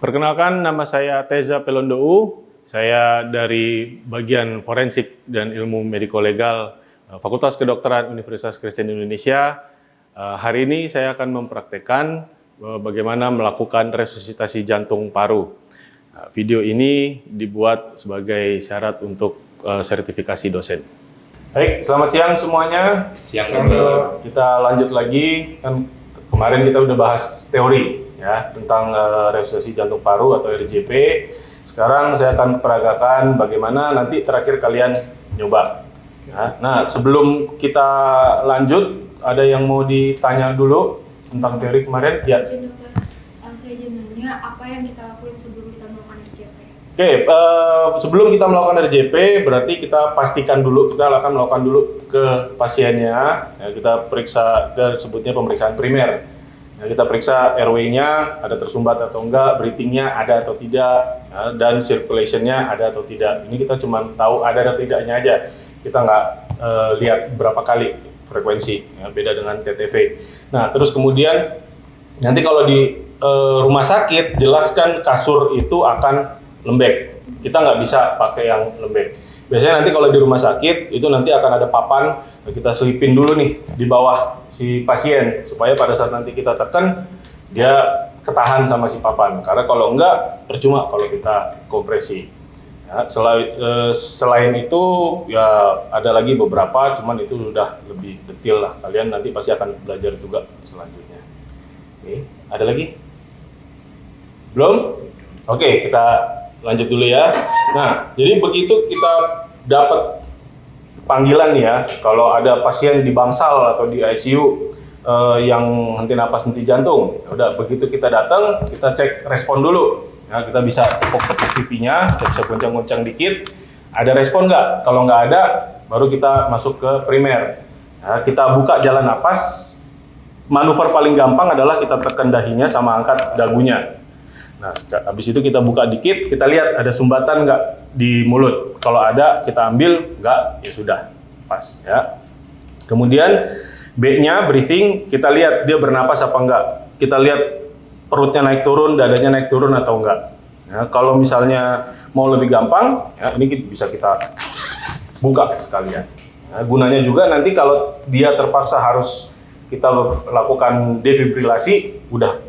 Perkenalkan, nama saya Teza Pelondou. Saya dari bagian forensik dan ilmu mediko-legal Fakultas Kedokteran Universitas Kristen Indonesia. Hari ini saya akan mempraktekkan bagaimana melakukan resusitasi jantung paru. Video ini dibuat sebagai syarat untuk sertifikasi dosen. Baik, selamat siang semuanya. Siang. Kita lanjut lagi. Kan kemarin kita udah bahas teori ya tentang resusitasi jantung paru atau RJP. Sekarang saya akan peragakan bagaimana nanti terakhir kalian nyoba. Ya. Nah, sebelum kita lanjut, ada yang mau ditanya dulu tentang teori kemarin? Ya. Izin dokter, saya izin nanya apa yang kita lakuin sebelum kita melakukan RJP? Oke, sebelum kita melakukan RJP, berarti kita pastikan dulu, kita akan melakukan dulu ke pasiennya. Ya, kita periksa, kita sebutnya pemeriksaan primer. Ya, kita periksa airway-nya ada tersumbat atau enggak, breathing-nya ada atau tidak, ya, dan circulation-nya ada atau tidak. Ini kita cuma tahu ada atau tidaknya aja. Kita nggak lihat berapa kali frekuensi, ya, beda dengan TTV. Nah, terus kemudian nanti kalau di rumah sakit, jelaskan kasur itu akan lembek. Kita nggak bisa pakai yang lembek. Biasanya nanti kalau di rumah sakit, itu nanti akan ada papan, kita selipin dulu nih di bawah si pasien, supaya pada saat nanti kita tekan, dia ketahan sama si papan. Karena kalau enggak, percuma kalau kita kompresi. Ya, selain itu, ya ada lagi beberapa, cuman itu sudah lebih detail lah. Kalian nanti pasti akan belajar juga selanjutnya. Oke, ada lagi? Belum? Oke, kita lanjut dulu ya. Nah, jadi begitu kita dapat panggilan ya, kalau ada pasien di bangsal atau di ICU yang henti napas, henti jantung, udah begitu kita datang, kita cek respon dulu. Ya, kita bisa tepuk-tepuk pipinya, kita bisa goncang-goncang dikit. Ada respon nggak? Kalau nggak ada, baru kita masuk ke primer. Ya, kita buka jalan napas. Manuver paling gampang adalah kita tekan dahinya sama angkat dagunya. Nah, habis itu kita buka dikit, kita lihat ada sumbatan nggak di mulut. Kalau ada, kita ambil, nggak, ya sudah, pas. Ya. Kemudian B-nya, breathing, kita lihat dia bernapas apa enggak. Kita lihat perutnya naik turun, dadanya naik turun atau enggak. Ya, kalau misalnya mau lebih gampang, ya, ini bisa kita buka sekalian. Ya, gunanya juga nanti kalau dia terpaksa harus kita lakukan defibrilasi, udah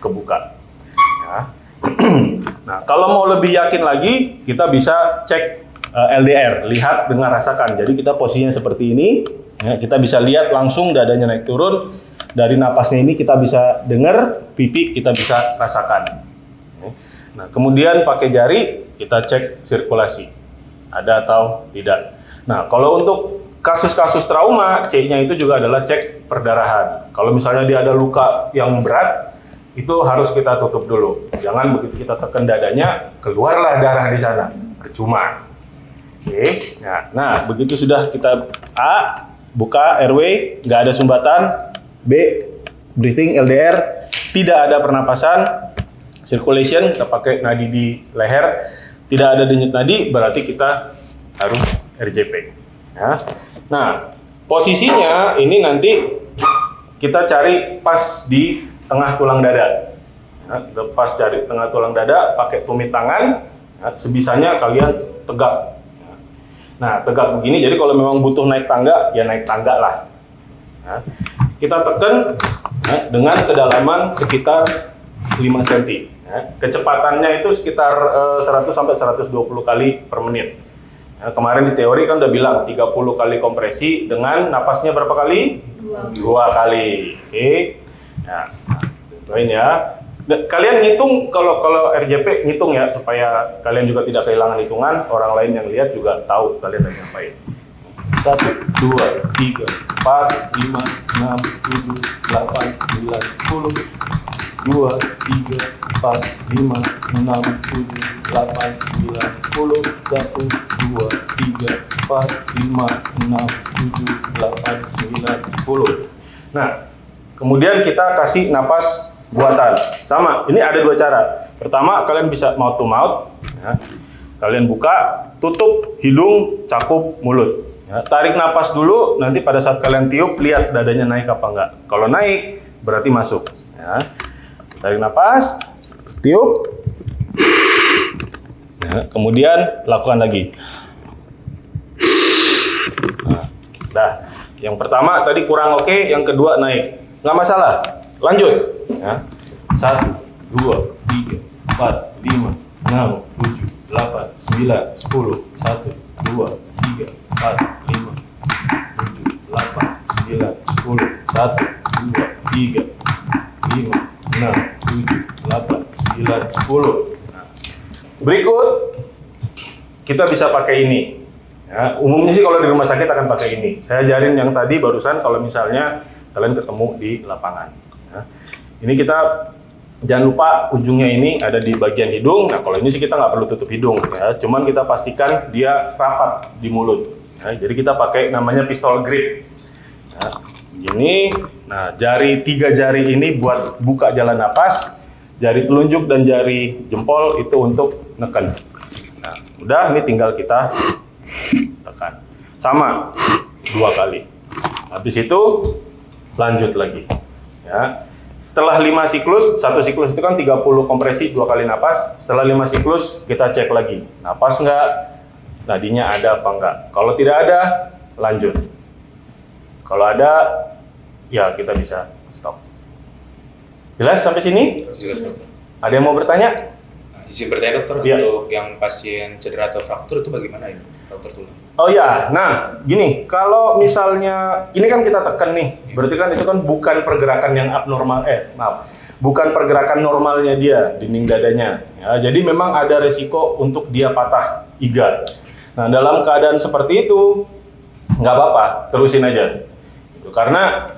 kebuka. Ya. Nah, kalau mau lebih yakin lagi, kita bisa cek LDR, lihat, dengar, rasakan. Jadi kita posisinya seperti ini, ya, kita bisa lihat langsung dadanya naik turun. Dari napasnya ini kita bisa dengar, pipi kita bisa rasakan. Nah, kemudian pakai jari kita cek sirkulasi, ada atau tidak. Nah, kalau untuk kasus-kasus trauma, C-nya itu juga adalah cek perdarahan. Kalau misalnya dia ada luka yang berat, itu harus kita tutup dulu. Jangan begitu kita tekan dadanya, keluarlah darah di sana. Percuma. Oke. Nah, begitu sudah kita A, buka airway, nggak ada sumbatan. B, breathing, LDR, tidak ada pernapasan. Circulation, kita pakai nadi di leher. Tidak ada denyut nadi, berarti kita harus RJP. Ya. Nah, posisinya ini nanti kita cari pas di tengah tulang dada. Ya, pas cari tengah tulang dada, pakai tumit tangan, ya, sebisanya kalian tegak. Ya. Nah, tegak begini, jadi kalau memang butuh naik tangga, ya naik tangga lah. Ya. Kita tekan, ya, dengan kedalaman sekitar 5 cm. Ya. Kecepatannya itu sekitar 100-120 kali per menit. Ya, kemarin di teori kan udah bilang 30 kali kompresi dengan napasnya berapa kali? 2 kali. Oke. Ya, poin ya. Kalian ngitung kalau RJP ngitung ya supaya kalian juga tidak kehilangan hitungan, orang lain yang lihat juga tahu kalian lagi ngapain. 1, 2, 3, 4, 5, 6, 7, 8, 9, 10. 2, 3, 4, 5, 6, 7, 8, 9, 10. 1, 2, 3, 4, 5, 6, 7, 8, 9, 10. Nah, kemudian kita kasih napas buatan. Sama, ini ada 2 cara. Pertama, kalian bisa mouth to mouth. Ya. Kalian buka, tutup hidung, cakup mulut. Ya, tarik napas dulu, nanti pada saat kalian tiup, lihat dadanya naik apa enggak. Kalau naik, berarti masuk. Ya. Tarik napas, tiup, Ya, kemudian lakukan lagi. Nah, dah. Yang pertama tadi kurang oke, yang kedua naik. Nggak masalah. Lanjut. Ya. 1, 2, 3, 4, 5, 6, 7, 8, 9, 10. 1, 2, 3, 4, 5, 7, 8, 9, 10. 1, 2, 3, 5, 6, 7, 8, 9, 10. Nah, berikut kita bisa pakai ini. Ya, umumnya sih kalau di rumah sakit akan pakai ini. Saya ajarin yang tadi barusan kalau misalnya kalian ketemu di lapangan. Ya. Ini kita jangan lupa ujungnya ini ada di bagian hidung. Nah kalau ini sih kita nggak perlu tutup hidung. Ya. Cuman kita pastikan dia rapat di mulut. Ya, jadi kita pakai namanya pistol grip. Ya, begini. Nah tiga jari ini buat buka jalan napas. Jari telunjuk dan jari jempol itu untuk neken. Nah, udah ini tinggal kita tekan. Sama 2 kali. Habis itu lanjut lagi. Ya. Setelah 5 siklus, satu siklus itu kan 30 kompresi 2 kali napas. Setelah 5 siklus kita cek lagi. Napas enggak? Nadinya ada apa enggak? Kalau tidak ada, lanjut. Kalau ada, ya kita bisa stop. Jelas sampai sini? Jelas, dokter. Ada yang mau bertanya? Izin bertanya dokter, Ya. untuk yang pasien cedera atau fraktur itu bagaimana ini, dokter tulang? Oh ya, nah gini, kalau misalnya ini kan kita tekan nih, berarti kan itu kan bukan pergerakan yang abnormal, bukan pergerakan normalnya dia dinding dadanya. Ya, jadi memang ada resiko untuk dia patah iga. Nah dalam keadaan seperti itu nggak apa-apa, terusin aja. Gitu. Karena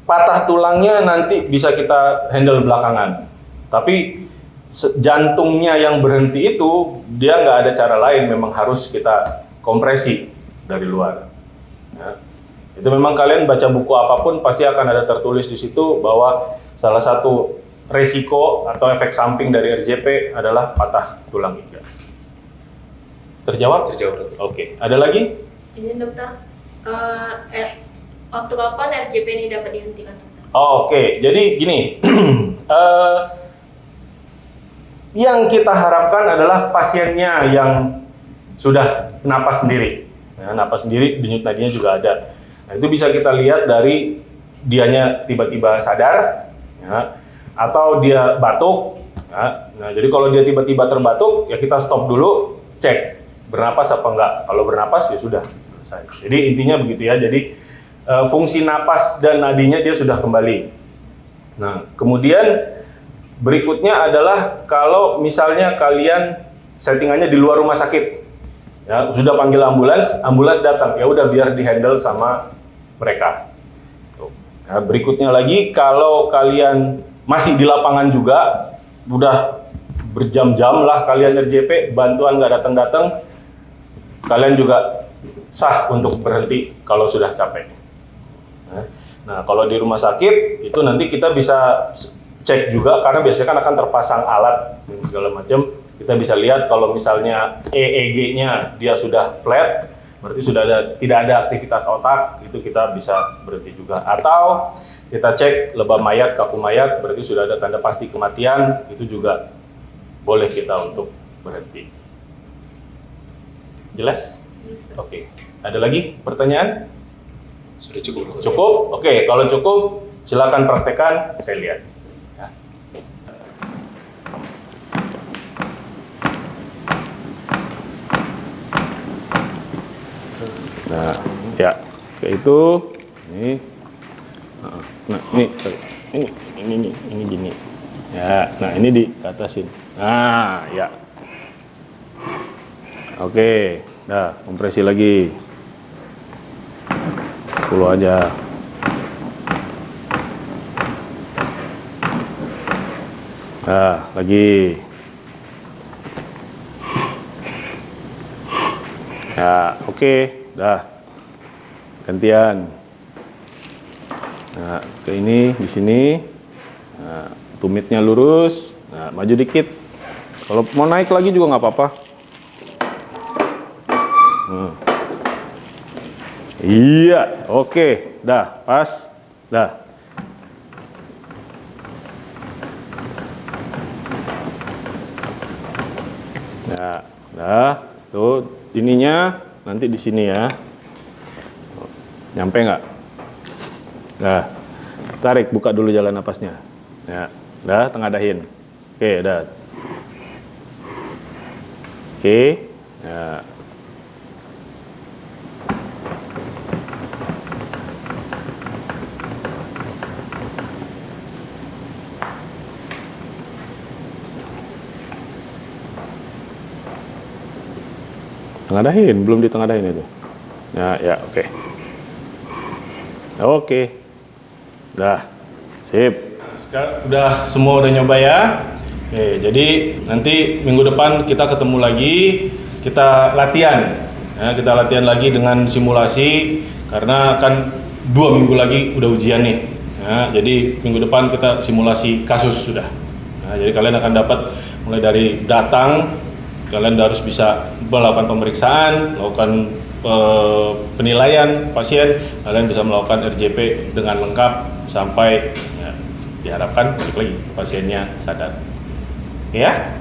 patah tulangnya nanti bisa kita handle belakangan. Tapi jantungnya yang berhenti itu dia nggak ada cara lain, memang harus kita kompresi dari luar. Ya. Itu memang kalian baca buku apapun pasti akan ada tertulis di situ bahwa salah satu resiko atau efek samping dari RJP adalah patah tulang iga. Terjawab? Terjawab dokter. Oke. Ada lagi? Izin dokter, waktu kapan RJP ini dapat dihentikan dokter? Oke. Jadi gini, yang kita harapkan adalah pasiennya yang sudah napas sendiri. Ya, napas sendiri, denyut nadinya juga ada. Nah, itu bisa kita lihat dari dianya tiba-tiba sadar, ya, atau dia batuk. Ya. Nah, jadi kalau dia tiba-tiba terbatuk, ya kita stop dulu, cek bernapas apa enggak. Kalau bernapas ya sudah selesai. Jadi intinya begitu ya. Jadi fungsi napas dan nadinya dia sudah kembali. Nah, kemudian berikutnya adalah kalau misalnya kalian settingannya di luar rumah sakit. Ya, sudah panggil ambulans, ambulans datang, ya udah biar dihandle sama mereka. Tuh. Nah, berikutnya lagi kalau kalian masih di lapangan juga, udah berjam-jam lah kalian RJP, bantuan nggak datang-datang, kalian juga sah untuk berhenti kalau sudah capek. Nah, kalau di rumah sakit itu nanti kita bisa cek juga karena biasanya kan akan terpasang alat dan segala macam. Kita bisa lihat kalau misalnya EEG-nya dia sudah flat, berarti sudah tidak ada aktivitas otak, itu kita bisa berhenti juga. Atau kita cek lebam mayat, kaku mayat, berarti sudah ada tanda pasti kematian, itu juga boleh kita untuk berhenti. Jelas? Oke. Ada lagi pertanyaan? Sudah cukup dokter. Cukup? Oke, kalau cukup silakan praktekkan, saya lihat. Nah, ya, kayak itu, ini, nah, ini gini, ya, nah ini di atasin, nah, ya, oke, dah, kompresi lagi, 10 aja, nah, lagi. Ya, oke, dah. Gantian. Nah, ke ini di sini. Nah, tumitnya lurus. Nah, maju dikit. Kalau mau naik lagi juga nggak apa-apa. Iya, oke, dah, pas, dah. Nah. Nah, tuh ininya nanti di sini ya. Nyampe nggak? Nah, tarik, buka dulu jalan napasnya. Ya, dah tengadahin. Oke, dah. Oke, ya. Tengadahin, belum ditengadahin itu. Ya, ya, oke. Oke. Dah. Sip. Sekarang semua udah nyoba ya. Oke, jadi nanti minggu depan kita ketemu lagi, kita latihan. Ya, kita latihan lagi dengan simulasi karena kan 2 minggu lagi udah ujian nih. Ya, jadi minggu depan kita simulasi kasus sudah. Nah, jadi kalian akan dapat mulai dari datang, kalian harus bisa melakukan pemeriksaan, melakukan penilaian pasien, kalian bisa melakukan RJP dengan lengkap sampai ya, diharapkan balik lagi pasiennya sadar. Ya,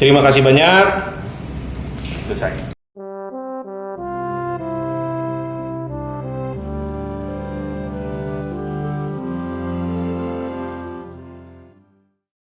terima kasih banyak. Selesai.